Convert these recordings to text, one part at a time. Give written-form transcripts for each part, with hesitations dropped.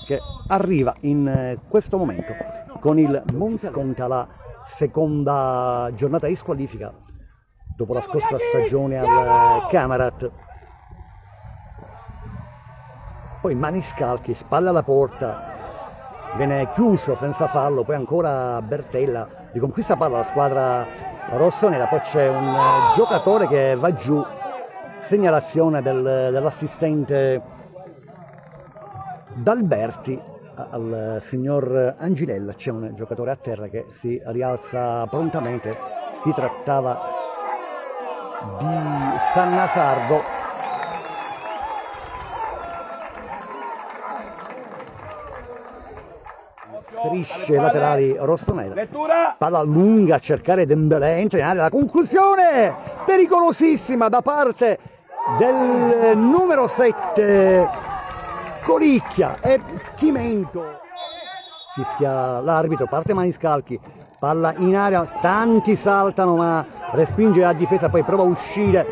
che arriva in questo momento con il Monza, conta la seconda giornata di squalifica dopo la scorsa stagione al Camerata. Poi Maniscalchi, spalla alla porta, viene chiuso senza fallo, poi ancora Bertella riconquista palla la squadra rossonera, poi c'è un giocatore che va giù, segnalazione dell'assistente D'Alberti al signor Angilella, c'è un giocatore a terra che si rialza prontamente, si trattava di Sannasardo. Strisce laterali rossonera, palla lunga a cercare Dembélé, entra in area, la conclusione pericolosissima da parte del numero 7 Colicchia e Chimento. Fischia l'arbitro, parte Maniscalchi, palla in area, tanti saltano ma respinge la difesa, poi prova a uscire,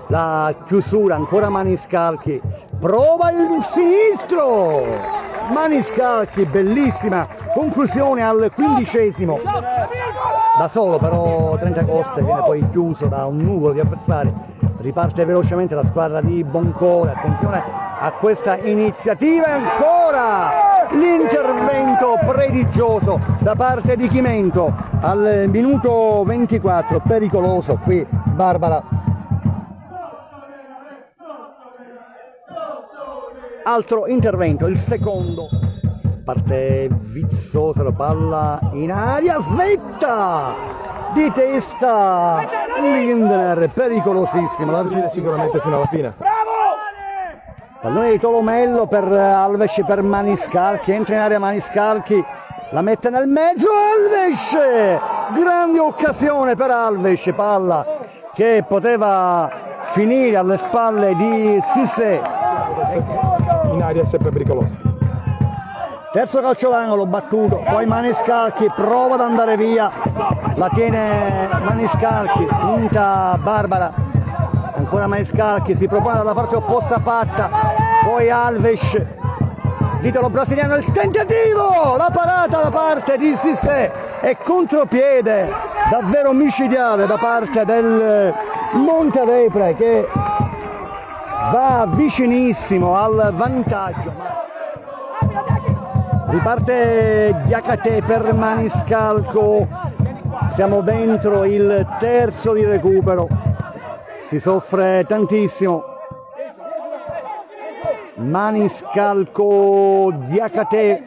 la chiusura, ancora Maniscalchi, prova il sinistro, Maniscalchi, bellissima conclusione al 15°, da solo però Trentacoste, viene poi chiuso da un nuvolo di avversari, riparte velocemente la squadra di Boncore, attenzione a questa iniziativa e ancora l'intervento prodigioso da parte di Chimento al minuto 24, pericoloso qui Barbara. Altro intervento, il secondo, parte Vizzoso, la palla in aria, svetta di testa Lindner, pericolosissimo, l'argine sicuramente fino alla fine. Pallone di Tolomello per Alves, per Maniscalchi, entra in area Maniscalchi, la mette nel mezzo, Alves, grande occasione per Alves, palla che poteva finire alle spalle di Cissé. In aria è sempre pericoloso. Terzo calcio d'angolo battuto, poi Maniscalchi prova ad andare via, la tiene Maniscalchi, punta Barbara, ancora Maniscalchi, si propone dalla parte opposta fatta, poi Alves, titolo brasiliano, il tentativo, la parata da parte di Cissé e contropiede davvero micidiale da parte del Monterrey che va vicinissimo al vantaggio, riparte Diakate per Maniscalco, siamo dentro il terzo di recupero, si soffre tantissimo. Maniscalco, Diakate,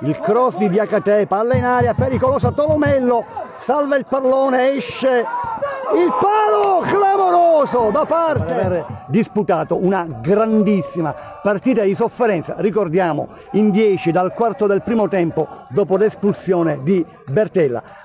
il cross di Diakate, palla in aria, pericolosa, Tolomello salva il pallone, esce il palo clamoroso da parte, aver disputato una grandissima partita di sofferenza, ricordiamo in 10 dal quarto del primo tempo dopo l'espulsione di Bertella.